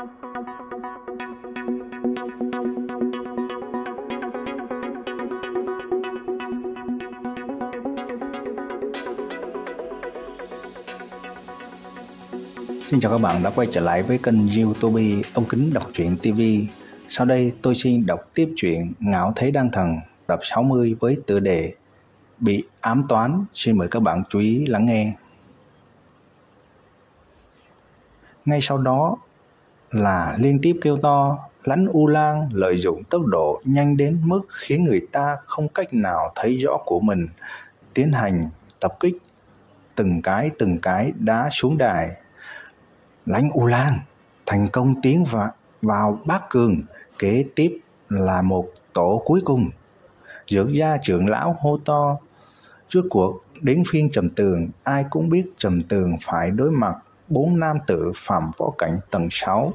Xin chào các bạn đã quay trở lại với kênh YouTube Ống Kính Đọc Truyện TV. Sau đây tôi xin đọc tiếp truyện Ngạo Thế Đan Thần tập 60 với tựa đề Bị ám toán. Xin mời các bạn chú ý lắng nghe. Ngay sau đó là liên tiếp kêu to. Lãnh U Lang lợi dụng tốc độ nhanh đến mức khiến người ta không cách nào thấy rõ của mình, tiến hành tập kích từng cái đá xuống đài. Lãnh U Lang thành công tiến vào Bát Cường, kế tiếp là một tổ cuối cùng. Dược gia trưởng lão hô to. Rốt cuộc đến phiên Trầm Tường. Ai cũng biết Trầm Tường phải đối mặt 4 nam tử phàm võ cảnh tầng 6,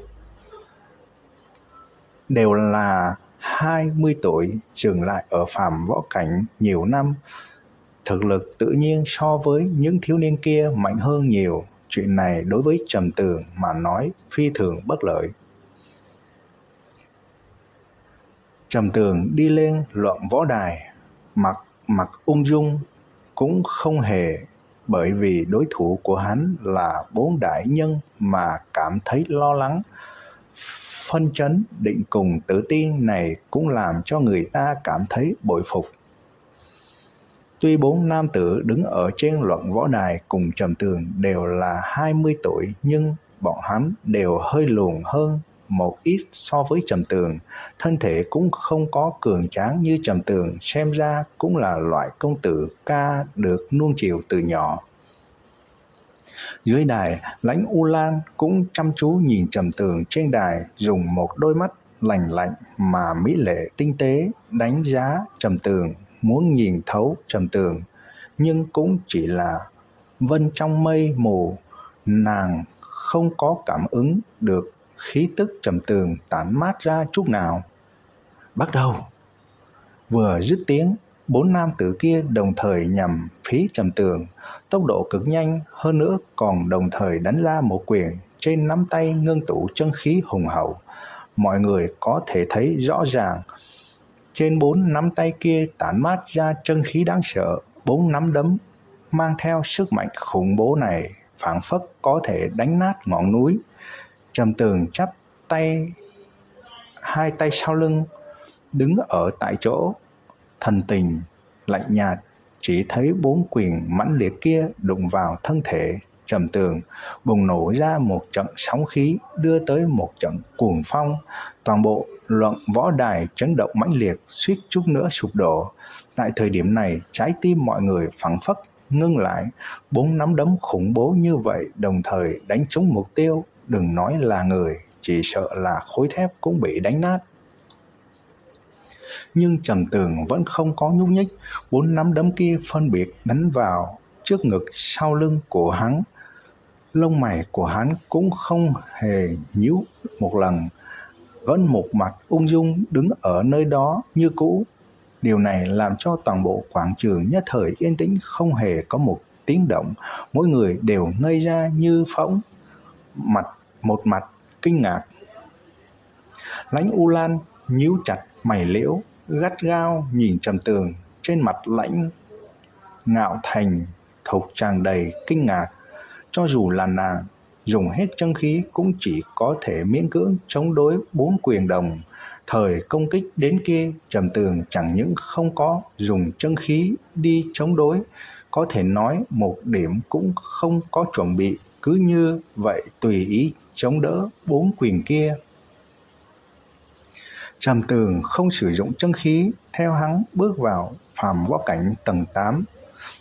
đều là 20 tuổi, dừng lại ở phàm võ cảnh nhiều năm. Thực lực tự nhiên so với những thiếu niên kia mạnh hơn nhiều. Chuyện này đối với Trầm Tường mà nói phi thường bất lợi. Trầm Tường đi lên luận võ đài, mặt ung dung, cũng không hề bởi vì đối thủ của hắn là 4 đại nhân mà cảm thấy lo lắng. Phân chấn định cùng tự tin này cũng làm cho người ta cảm thấy bội phục. Tuy 4 nam tử đứng ở trên luận võ đài cùng Trầm Tường đều là 20 tuổi, nhưng bọn hắn đều hơi lùn hơn một ít so với Trầm Tường. Thân thể cũng không có cường tráng như Trầm Tường, xem ra cũng là loại công tử ca được nuông chiều từ nhỏ. Dưới đài, Lãnh U Lang cũng chăm chú nhìn Trầm Tường trên đài, dùng một đôi mắt lạnh lạnh mà mỹ lệ tinh tế đánh giá Trầm Tường, muốn nhìn thấu Trầm Tường, nhưng cũng chỉ là vân trong mây mù. Nàng không có cảm ứng được khí tức Trầm Tường tản mát ra chút nào. Bắt đầu. Vừa dứt tiếng, 4 nam tử kia đồng thời nhằm phía Trầm Tường, tốc độ cực nhanh, hơn nữa còn đồng thời đánh ra một quyền. Trên nắm tay ngưng tụ chân khí hùng hậu, mọi người có thể thấy rõ ràng trên 4 nắm tay kia tản mát ra chân khí đáng sợ. 4 nắm đấm mang theo sức mạnh khủng bố này phảng phất có thể đánh nát ngọn núi. Trầm Tường chắp tay, hai tay sau lưng, đứng ở tại chỗ, thần tình lạnh nhạt, chỉ thấy 4 quyền mãnh liệt kia đụng vào thân thể Trầm Tường, bùng nổ ra một trận sóng khí, đưa tới một trận cuồng phong. Toàn bộ luận võ đài chấn động mãnh liệt, suýt chút nữa sụp đổ. Tại thời điểm này, trái tim mọi người phảng phất ngưng lại. 4 nắm đấm khủng bố như vậy đồng thời đánh trúng mục tiêu, đừng nói là người, chỉ sợ là khối thép cũng bị đánh nát. Nhưng Trầm Tường vẫn không có nhúc nhích. 4 nắm đấm kia phân biệt đánh vào trước ngực, sau lưng của hắn. Lông mày của hắn cũng không hề nhíu một lần, vẫn một mặt ung dung đứng ở nơi đó như cũ. Điều này làm cho toàn bộ quảng trường nhất thời yên tĩnh, không hề có một tiếng động. Mỗi người đều ngây ra như phỗng, một mặt kinh ngạc. Lãnh U Lang nhíu chặt mày liễu, gắt gao nhìn Trầm Tường, trên mặt lãnh ngạo thành thục tràn đầy kinh ngạc. Cho dù là nàng dùng hết chân khí cũng chỉ có thể miễn cưỡng chống đối 4 quyền đồng thời công kích đến kia. Trầm Tường chẳng những không có dùng chân khí đi chống đối, có thể nói một điểm cũng không có chuẩn bị, cứ như vậy tùy ý chống đỡ 4 quyền kia. Trầm Tường không sử dụng chân khí, theo hắn bước vào phàm võ cảnh tầng 8.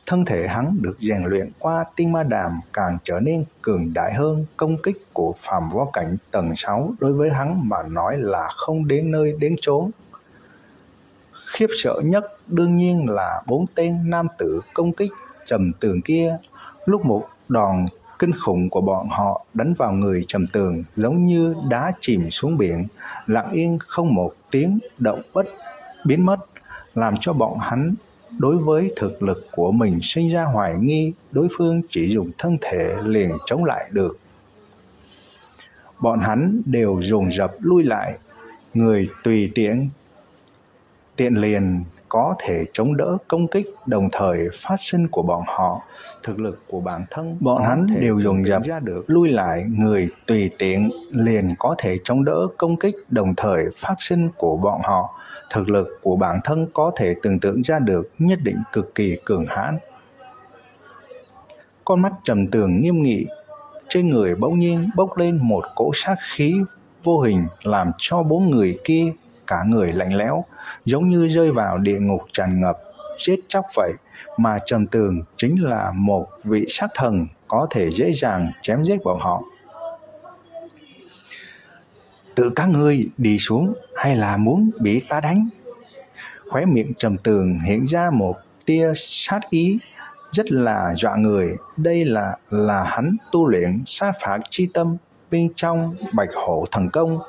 Thân thể hắn được rèn luyện qua Tiên Ma Đàm càng trở nên cường đại hơn. Công kích của phàm võ cảnh tầng 6 đối với hắn mà nói là không đến nơi đến chốn. Khiếp sợ nhất đương nhiên là 4 tên nam tử công kích Trầm Tường kia. Lúc một đòn kinh khủng của bọn họ đánh vào người Trầm Tường giống như đá chìm xuống biển, lặng yên không một tiếng động biến mất, làm cho bọn hắn đối với thực lực của mình sinh ra hoài nghi đối phương chỉ dùng thân thể liền chống lại được. Bọn hắn đều dồn dập lui lại, người tùy tiện liền có thể chống đỡ công kích đồng thời phát sinh của bọn họ. Thực lực của bản thân bọn hắn đều dồn dập lui lại, người tùy tiện liền có thể chống đỡ công kích đồng thời phát sinh của bọn họ. Thực lực của bản thân có thể tưởng tượng ra được, nhất định cực kỳ cường hãn. Con mắt Trầm Tường nghiêm nghị, trên người bỗng nhiên bốc lên một cỗ sát khí vô hình, làm cho bốn người kia cả người lạnh lẽo, giống như rơi vào địa ngục tràn ngập giết chóc vậy, mà Trầm Tường chính là một vị sát thần, có thể dễ dàng chém giết bọn họ. Tự các ngươi đi xuống hay là muốn bị ta đánh? Khóe miệng Trầm Tường hiện ra một tia sát ý rất là dọa người. Đây là hắn tu luyện sát phạt chi tâm bên trong Bạch Hổ thần công,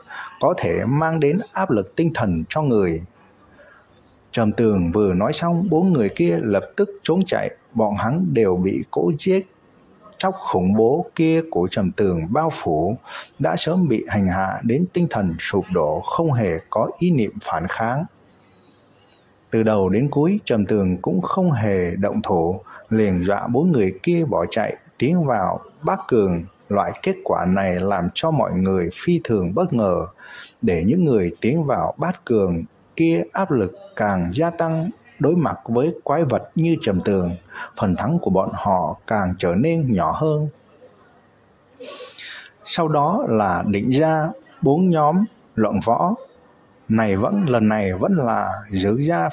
có thể mang đến áp lực tinh thần cho người. Trầm Tường vừa nói xong, bốn người kia lập tức trốn chạy. Bọn hắn đều bị cỗ giết chóc khủng bố kia của Trầm Tường bao phủ, đã sớm bị hành hạ đến tinh thần sụp đổ, không hề có ý niệm phản kháng. Từ đầu đến cuối, Trầm Tường cũng không hề động thủ, liền dọa bốn người kia bỏ chạy tiến vào Bát Cường. Loại kết quả này làm cho mọi người phi thường bất ngờ. Để những người tiến vào Bát Cường kia áp lực càng gia tăng, đối mặt với quái vật như Trầm Tường, phần thắng của bọn họ càng trở nên nhỏ hơn. Sau đó là định ra 4 nhóm luận võ. Lần này vẫn là giữ ra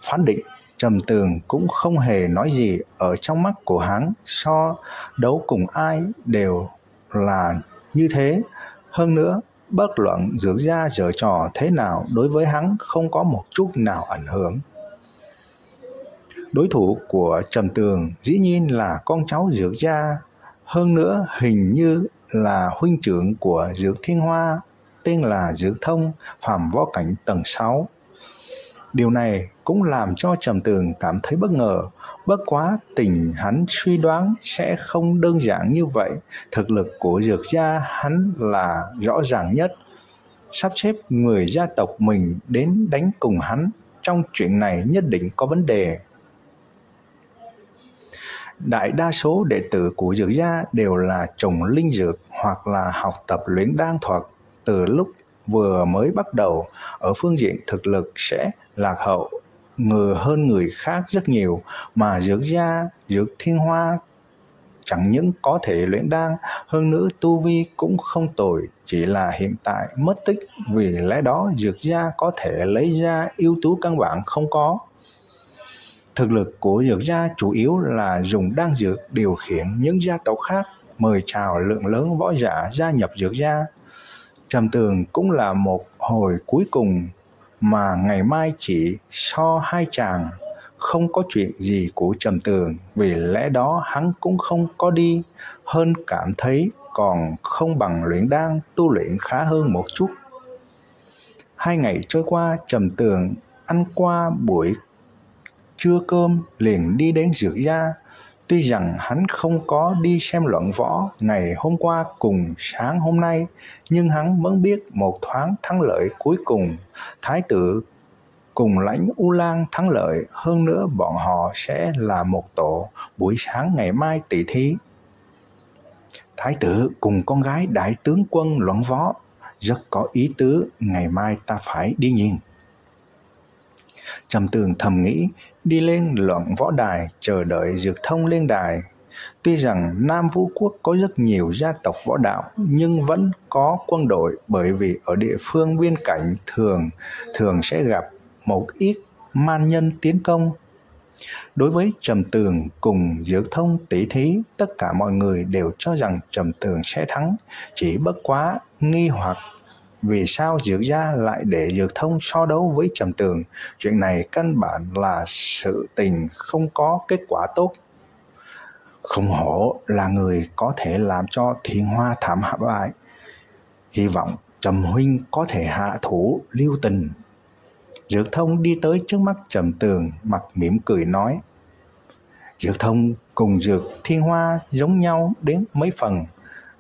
phán định. Trầm Tường cũng không hề nói gì, ở trong mắt của hắn so đấu cùng ai đều là như thế. Hơn nữa, bất luận Dược gia giở trò thế nào, đối với hắn không có một chút nào ảnh hưởng. Đối thủ của Trầm Tường dĩ nhiên là con cháu Dược gia, hơn nữa hình như là huynh trưởng của Dược Thiên Hoa, tên là Dược Thông, phàm võ cảnh tầng 6. Điều này cũng làm cho Trầm Tường cảm thấy bất ngờ, bất quá tình hắn suy đoán sẽ không đơn giản như vậy. Thực lực của Dược gia hắn là rõ ràng nhất, sắp xếp người gia tộc mình đến đánh cùng hắn, trong chuyện này nhất định có vấn đề. Đại đa số đệ tử của Dược gia đều là trồng linh dược hoặc là học tập luyện đan thuật. Từ lúc vừa mới bắt đầu, ở phương diện thực lực sẽ lạc hậu hơn người khác rất nhiều, mà Dược gia Dược Thiên Hoa chẳng những có thể luyện đan, hơn nữa tu vi cũng không tồi, chỉ là hiện tại mất tích, vì lẽ đó Dược gia có thể lấy ra yếu tố căn bản không có. Thực lực của Dược gia chủ yếu là dùng đan dược điều khiển những gia tộc khác, mời chào lượng lớn võ giả gia nhập Dược gia. Trầm Tường cũng là một hồi cuối cùng, mà ngày mai chỉ so hai chàng, không có chuyện gì của Trầm Tường, vì lẽ đó hắn cũng không có đi, hơn cảm thấy còn không bằng luyện đan tu luyện khá hơn một chút. 2 ngày trôi qua, Trầm Tường ăn qua buổi trưa cơm liền đi đến Dược gia. Tuy rằng hắn không có đi xem luận võ ngày hôm qua cùng sáng hôm nay, nhưng hắn vẫn biết một thoáng thắng lợi cuối cùng, Thái tử cùng lãnh U Lan thắng lợi, hơn nữa bọn họ sẽ là một tổ, buổi sáng ngày mai tỷ thí. Thái tử cùng con gái đại tướng quân luận võ, rất có ý tứ, ngày mai ta phải đi nhìn. Trầm Tường thầm nghĩ, đi lên luận võ đài chờ đợi Dược Thông lên đài. Tuy rằng Nam Vũ Quốc có rất nhiều gia tộc võ đạo, nhưng vẫn có quân đội, bởi vì ở địa phương biên cảnh thường sẽ gặp một ít man nhân tiến công. Đối với Trầm Tường cùng Dược Thông tỷ thí, tất cả mọi người đều cho rằng Trầm Tường sẽ thắng, chỉ bất quá nghi hoặc vì sao Dược gia lại để Dược Thông so đấu với Trầm Tường. Chuyện này căn bản là sự tình không có kết quả tốt. Không hổ là người có thể làm cho Thiên Hoa thảm bại, hy vọng Trầm huynh có thể hạ thủ lưu tình. Dược Thông đi tới trước mắt Trầm Tường, mặt mỉm cười nói. Dược Thông cùng Dược Thiên Hoa giống nhau đến mấy phần,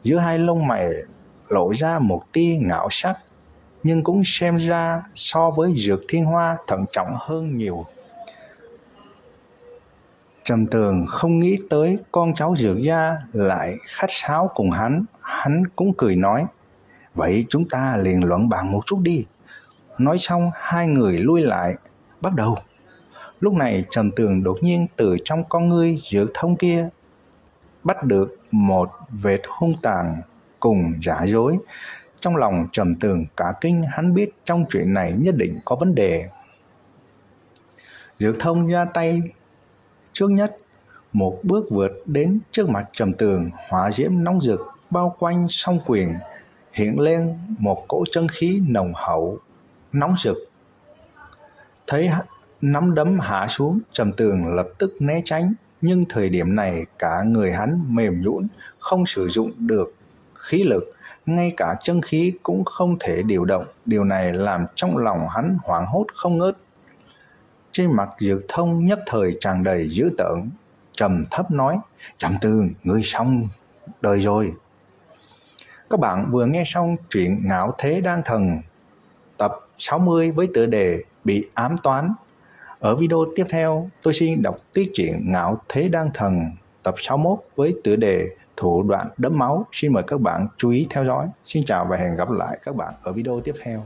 giữa hai lông mày lộ ra một tia ngạo sắc, nhưng cũng xem ra so với Dược Thiên Hoa thận trọng hơn nhiều. Trầm Tường không nghĩ tới con cháu Dược gia lại khách sáo cùng hắn cũng cười nói, vậy chúng ta liền luận bàn một chút đi. Nói xong hai người lui lại, bắt đầu. Lúc này Trầm Tường đột nhiên từ trong con ngươi Dược Thông kia bắt được một vệt hung tàn cùng giả dối. Trong lòng Trầm Tường cả kinh, hắn biết trong chuyện này nhất định có vấn đề. Dược Thông ra tay trước nhất, một bước vượt đến trước mặt Trầm Tường, hỏa diễm nóng rực bao quanh song quyền, hiện lên một cỗ chân khí nồng hậu, nóng rực. Thấy nắm đấm hạ xuống, Trầm Tường lập tức né tránh, nhưng thời điểm này cả người hắn mềm nhũn, không sử dụng được khí lực, ngay cả chân khí cũng không thể điều động. Điều này làm trong lòng hắn hoảng hốt không ngớt. Trên mặt Dược Thông nhất thời tràn đầy dữ tợn, trầm thấp nói, Trầm Tường, ngươi xong đời rồi. Các bạn vừa nghe xong truyện Ngạo Thế Đan Thần tập 60 với tựa đề Bị ám toán. Ở video tiếp theo, tôi xin đọc tiếp truyện Ngạo Thế Đan Thần tập 61 với tựa đề Thủ đoạn đẫm máu. Xin mời các bạn chú ý theo dõi. Xin chào và hẹn gặp lại các bạn ở video tiếp theo.